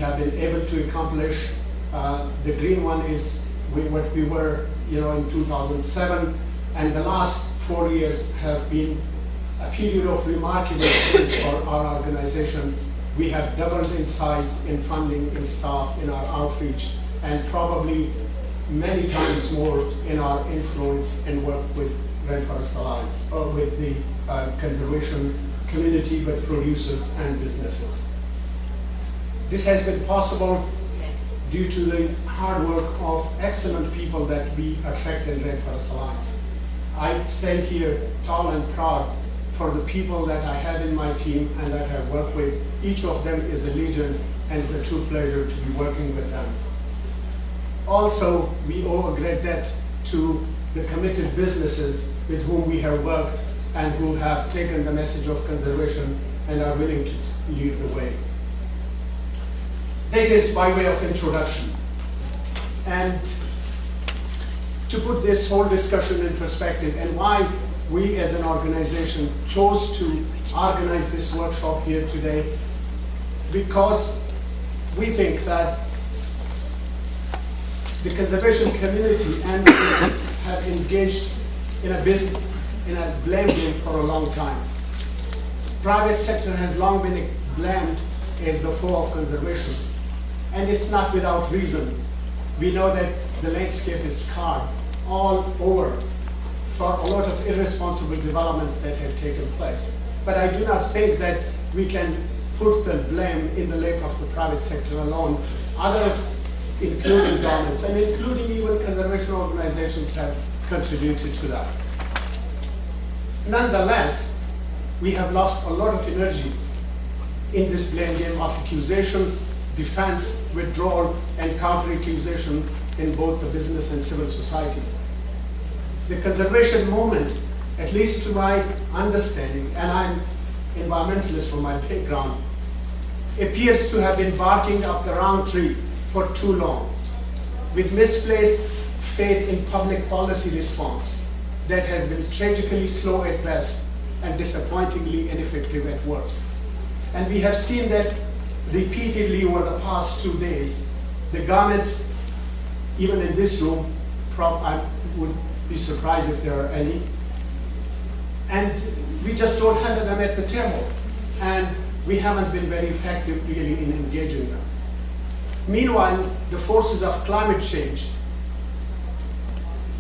have been able to accomplish. The green one is what we were, in 2007, and the last 4 years have been a period of remarkable change for our organization. We have doubled in size, in funding, in staff, in our outreach, and probably many times more in our influence and work with Rainforest Alliance, or with the conservation community, with producers and businesses. This has been possible due to the hard work of excellent people that we attract in Rainforest Alliance. I stand here tall and proud for the people that I have in my team and that I have worked with. Each of them is a legend, and it's a true pleasure to be working with them. Also, we owe a great debt to the committed businesses with whom we have worked and who have taken the message of conservation and are willing to lead the way. That is by way of introduction. And to put this whole discussion in perspective, and why we as an organization chose to organize this workshop here today, because we think that the conservation community and the business have engaged in a blame game for a long time. Private sector has long been blamed as the foe of conservation, and it's not without reason. We know that the landscape is scarred all over for a lot of irresponsible developments that have taken place. But I do not think that we can put the blame in the lap of the private sector alone. Others, including governments and including even conservation organizations, have contributed to that. Nonetheless, we have lost a lot of energy in this blame game of accusation, defense, withdrawal, and counter-accusation in both the business and civil society. The conservation movement, at least to my understanding, and I'm environmentalist from my background, appears to have been barking up the wrong tree for too long, with misplaced faith in public policy response that has been tragically slow at best and disappointingly ineffective at worst. And we have seen that repeatedly over the past 2 days. The governments, even in this room, I would be surprised if there are any, and we just don't have them at the table, and we haven't been very effective really in engaging them. Meanwhile, the forces of climate change,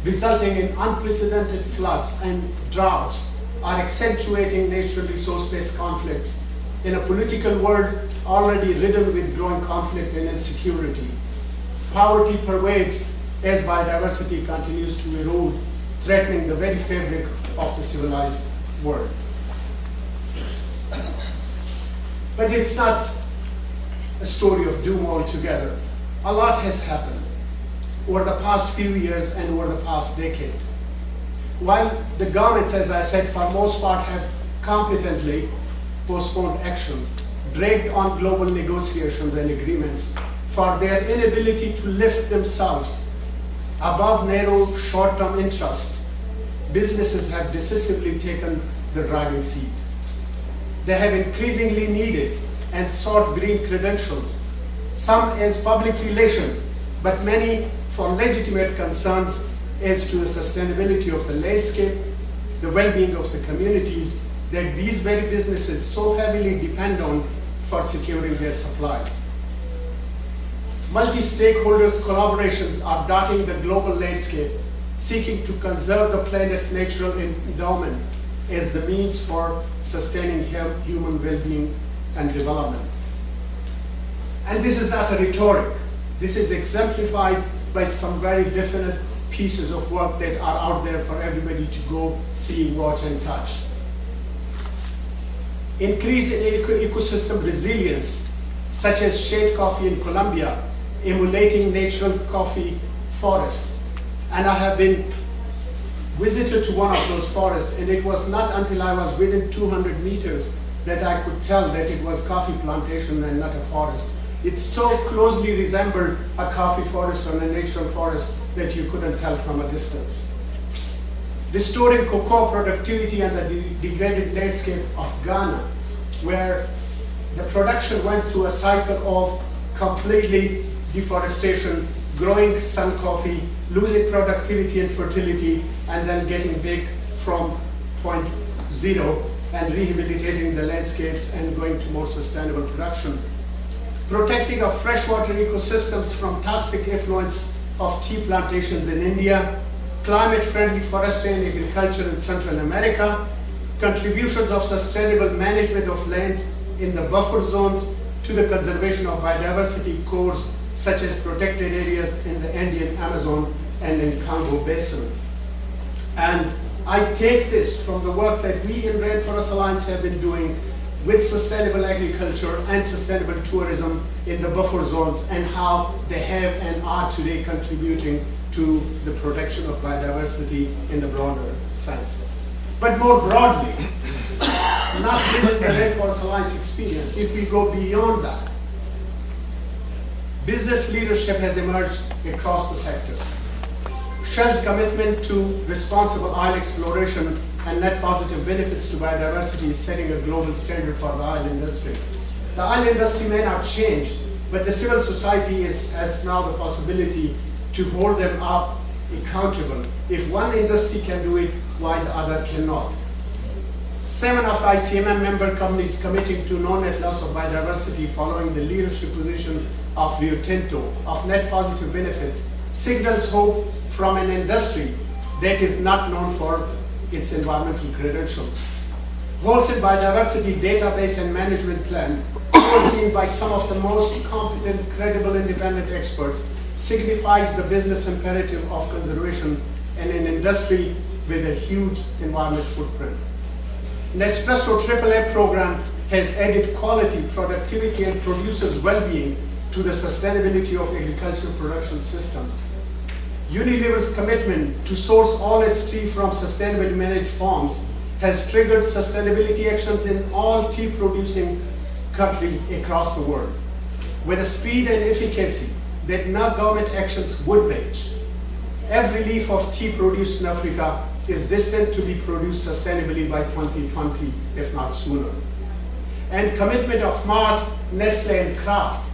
resulting in unprecedented floods and droughts, are accentuating natural resource-based conflicts in a political world already ridden with growing conflict and insecurity. Poverty pervades as biodiversity continues to erode, threatening the very fabric of the civilized world. But it's not a story of doom altogether. A lot has happened over the past few years and over the past decade. While the governments, as I said, for most part have competently postponed actions, dragged on global negotiations and agreements for their inability to lift themselves above narrow short-term interests, businesses have decisively taken the driving seat. They have increasingly needed and sought green credentials, some as public relations, but many for legitimate concerns as to the sustainability of the landscape, the well-being of the communities that these very businesses so heavily depend on for securing their supplies. Multi-stakeholders collaborations are dotting the global landscape, seeking to conserve the planet's natural endowment as the means for sustaining human well-being and development. And this is not a rhetoric. This is exemplified by some very definite pieces of work that are out there for everybody to go see, watch, and touch. Increase in ecosystem resilience, such as shade coffee in Colombia, emulating natural coffee forests. And I have been visited to one of those forests, and it was not until I was within 200 meters that I could tell that it was coffee plantation and not a forest. It so closely resembled a coffee forest or a natural forest that you couldn't tell from a distance. Restoring cocoa productivity and the degraded landscape of Ghana, where the production went through a cycle of completely deforestation, growing sun coffee, losing productivity and fertility, and then getting big from point zero and rehabilitating the landscapes and going to more sustainable production. Protecting of freshwater ecosystems from toxic effluents of tea plantations in India, climate-friendly forestry and agriculture in Central America, contributions of sustainable management of lands in the buffer zones to the conservation of biodiversity cores such as protected areas in the Andean Amazon and in Congo Basin. And I take this from the work that we in Rainforest Alliance have been doing with sustainable agriculture and sustainable tourism in the buffer zones and how they have and are today contributing to the protection of biodiversity in the broader sense. But more broadly, not within the Rainforest Alliance experience, if we go beyond that, business leadership has emerged across the sectors. Shell's commitment to responsible oil exploration and net positive benefits to biodiversity is setting a global standard for the oil industry. The oil industry may not change, but the civil society has now the possibility to hold them up accountable. If one industry can do it, why the other cannot? 7 of the ICMM member companies committing to no net loss of biodiversity following the leadership position of Rio Tinto of net positive benefits signals hope from an industry that is not known for its environmental credentials. Wholesale biodiversity database and management plan, overseen by some of the most competent, credible, independent experts, signifies the business imperative of conservation in an industry with a huge environmental footprint. Nespresso AAA program has added quality, productivity, and producers' well-being to the sustainability of agricultural production systems. Unilever's commitment to source all its tea from sustainably managed farms has triggered sustainability actions in all tea-producing countries across the world, with a speed and efficacy that no government actions would match. Every leaf of tea produced in Africa is destined to be produced sustainably by 2020, if not sooner. And commitment of Mars, Nestle, and Kraft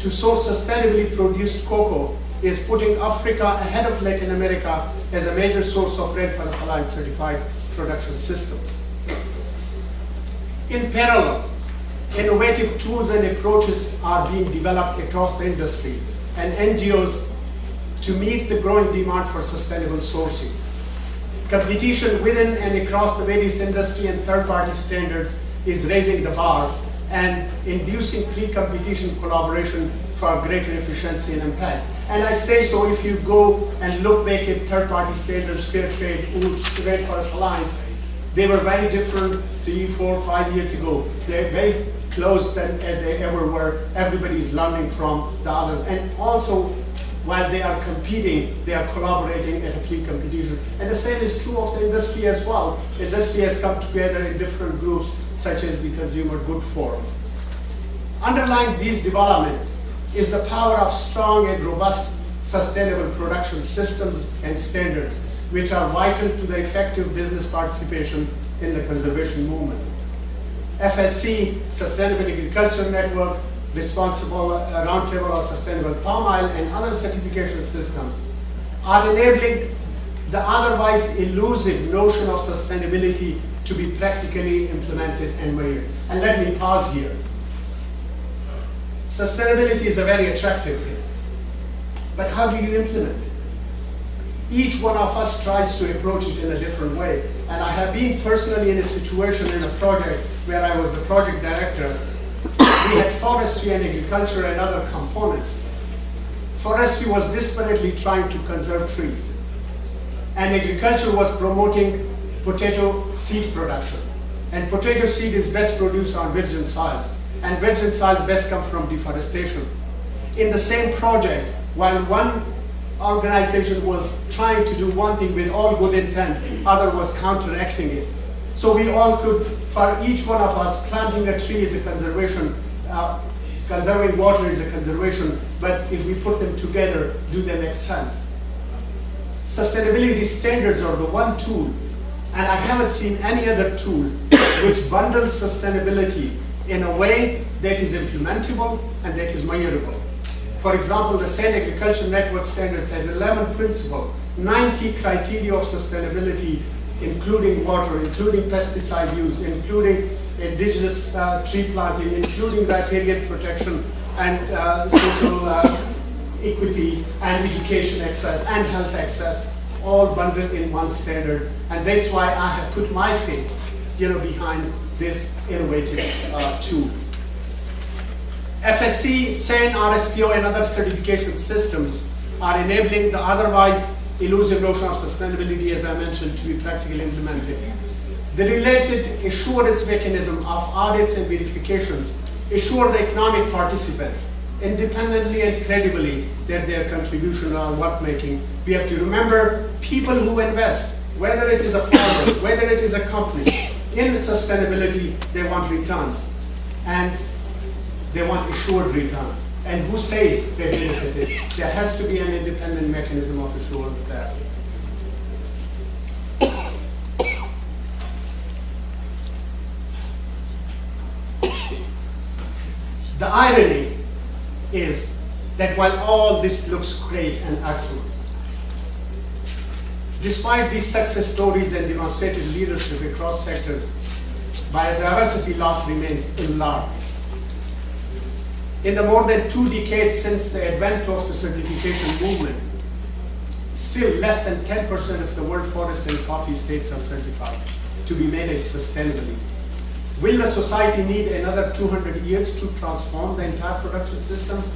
to source sustainably produced cocoa is putting Africa ahead of Latin America as a major source of Rainforest Alliance certified production systems. In parallel, innovative tools and approaches are being developed across the industry and NGOs to meet the growing demand for sustainable sourcing. Competition within and across the various industry and third-party standards is raising the bar and inducing pre-competition collaboration for greater efficiency and impact. And I say so if you go and look back at third-party standards, fair trade, UTS, Rainforest Alliance, they were very different 3, 4, 5 years ago. They're very close than they ever were. Everybody's learning from the others. And also, while they are competing, they are collaborating at a pre-competition. And the same is true of the industry as well. Industry has come together in different groups, such as the Consumer Good Forum. Underlying these developments is the power of strong and robust sustainable production systems and standards, which are vital to the effective business participation in the conservation movement. FSC, Sustainable Agriculture Network, Responsible Roundtable on Sustainable Palm Oil, and other certification systems are enabling the otherwise elusive notion of sustainability to be practically implemented and measured. And let me pause here. Sustainability is a very attractive thing, but how do you implement it? Each one of us tries to approach it in a different way. And I have been personally in a situation in a project where I was the project director. We had forestry and agriculture and other components. Forestry was desperately trying to conserve trees. And agriculture was promoting potato seed production. And potato seed is best produced on virgin soils. And virgin soils best come from deforestation. In the same project, while one organization was trying to do one thing with all good intent, other was counteracting it. So we all could, for each one of us, planting a tree is a conservation, conserving water is a conservation, but if we put them together, do they make sense? Sustainability standards are the one tool, and I haven't seen any other tool which bundles sustainability in a way that is implementable and that is measurable. For example, the Sand Agriculture Network Standards has 11 principles, 90 criteria of sustainability, including water, including pesticide use, including indigenous tree planting, including riparian protection, and social equity, and education access, and health access, all bundled in one standard. And that's why I have put my faith, behind this innovative tool. FSC, SAN, RSPO, and other certification systems are enabling the otherwise elusive notion of sustainability, as I mentioned, to be practically implemented. The related assurance mechanism of audits and verifications assure the economic participants independently and credibly that their contribution are worth making. We have to remember people who invest, whether it is a farmer, whether it is a company, in sustainability, they want returns. And they want assured returns. And who says they benefited? There has to be an independent mechanism of assurance there. The irony is that while all this looks great and excellent, despite these success stories and demonstrated leadership across sectors, biodiversity loss remains alarming. In the more than 2 decades since the advent of the certification movement, still less than 10% of the world forest and coffee states are certified to be managed sustainably. Will the society need another 200 years to transform the entire production systems?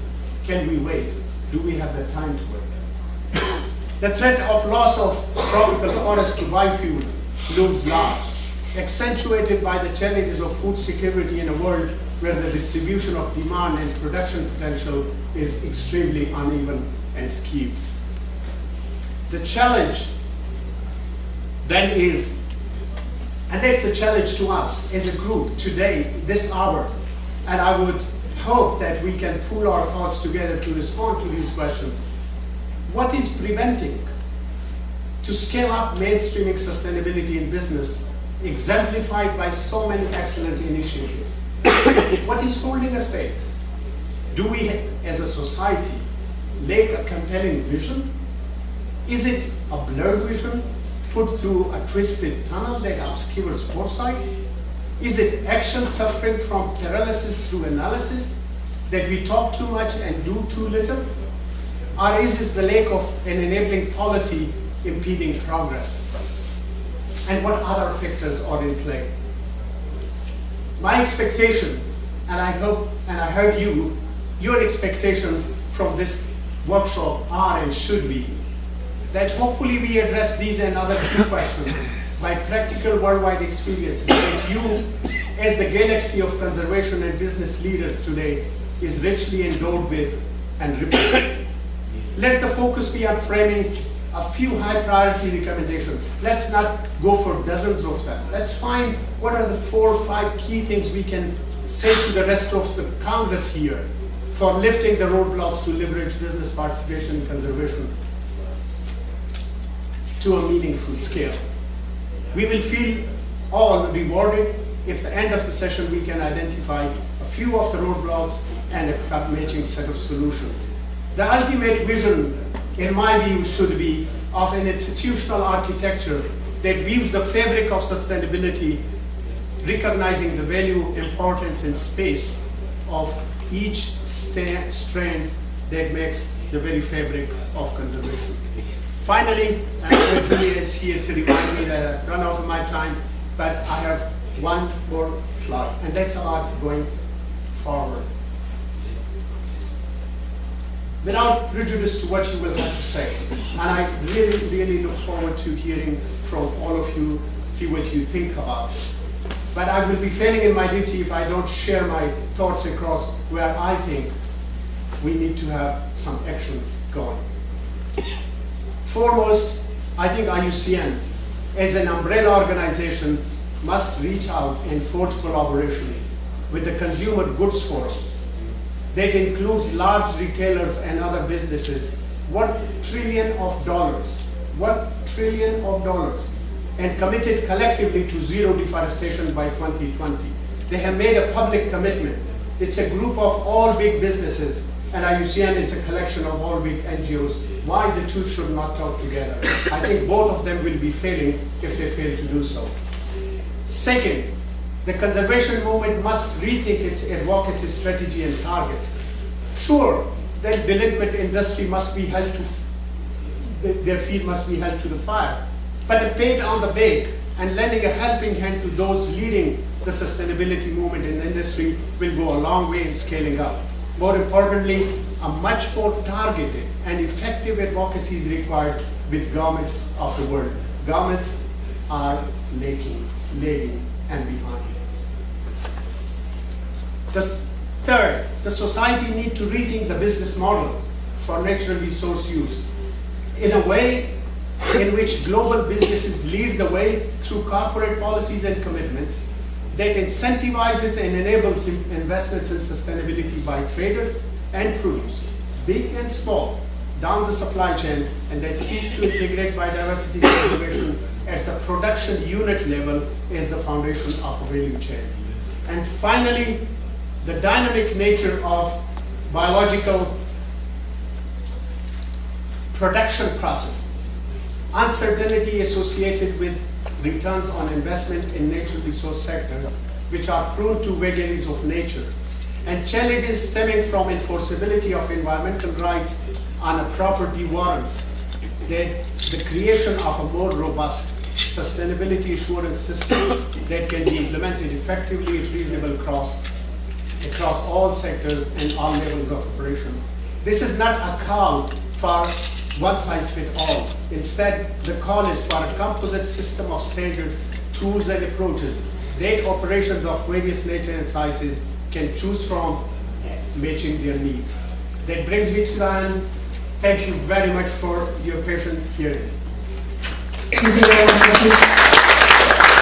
Can we wait? Do we have the time to wait? The threat of loss of tropical forest to biofuel looms large, accentuated by the challenges of food security in a world where the distribution of demand and production potential is extremely uneven and skewed. The challenge then is, and that's a challenge to us as a group today, this hour, and I would hope that we can pool our thoughts together to respond to these questions. What is preventing to scale up mainstreaming sustainability in business, exemplified by so many excellent initiatives? What is holding us back? Do we, as a society, lack a compelling vision? Is it a blurred vision put through a twisted tunnel that obscures foresight? Is it action suffering from paralysis through analysis, that we talk too much and do too little? Or is it the lack of an enabling policy impeding progress? And what other factors are in play? My expectation, and I hope, and I heard your expectations from this workshop are and should be that hopefully we address these and other key questions by practical worldwide experiences that you, as the galaxy of conservation and business leaders today, is richly endowed with and represent. Let the focus be on framing a few high priority recommendations. Let's not go for dozens of them. Let's find what are the 4 or 5 key things we can say to the rest of the Congress here for lifting the roadblocks to leverage business participation in conservation to a meaningful scale. We will feel all rewarded if at the end of the session we can identify a few of the roadblocks and a matching set of solutions. The ultimate vision, in my view, should be of an institutional architecture that weaves the fabric of sustainability, recognizing the value, importance, and space of each strand that makes the very fabric of conservation. Finally, Julia is here to remind me that I've run out of my time, but I have one more slide, and that's about going forward. Without prejudice to what you will have to say, and I really, really look forward to hearing from all of you, see what you think about it. But I will be failing in my duty if I don't share my thoughts across where I think we need to have some actions going. Foremost, I think IUCN, as an umbrella organization, must reach out and forge collaboration with the consumer goods forum that includes large retailers and other businesses worth $trillions, and committed collectively to zero deforestation by 2020. They have made a public commitment. It's a group of all big businesses and IUCN is a collection of all big NGOs. Why the two should not talk together? I think both of them will be failing if they fail to do so. Second, the conservation movement must rethink its advocacy strategy and targets. Sure, the delinquent industry must be held to, their feet must be held to the fire, but a pat on the back and lending a helping hand to those leading the sustainability movement in the industry will go a long way in scaling up. More importantly, a much more targeted and effective advocacy is required with governments of the world. Governments are lagging and behind. Third, the society needs to rethink the business model for natural resource use in a way in which global businesses lead the way through corporate policies and commitments that incentivizes and enables investments in sustainability by traders and producers, big and small, down the supply chain, and that seeks to integrate biodiversity conservation at the production unit level as the foundation of a value chain. And finally, the dynamic nature of biological production processes, uncertainty associated with returns on investment in natural resource sectors, which are prone to vagaries of nature, and challenges stemming from enforceability of environmental rights on a property warrants that the creation of a more robust sustainability assurance system that can be implemented effectively at reasonable cost across all sectors and all levels of operation. This is not a call for one size fits all. Instead, the call is for a composite system of standards, tools, and approaches that operations of various nature and sizes can choose from, matching their needs. That brings me to the end. Thank you very much for your patient hearing. Thank you very much.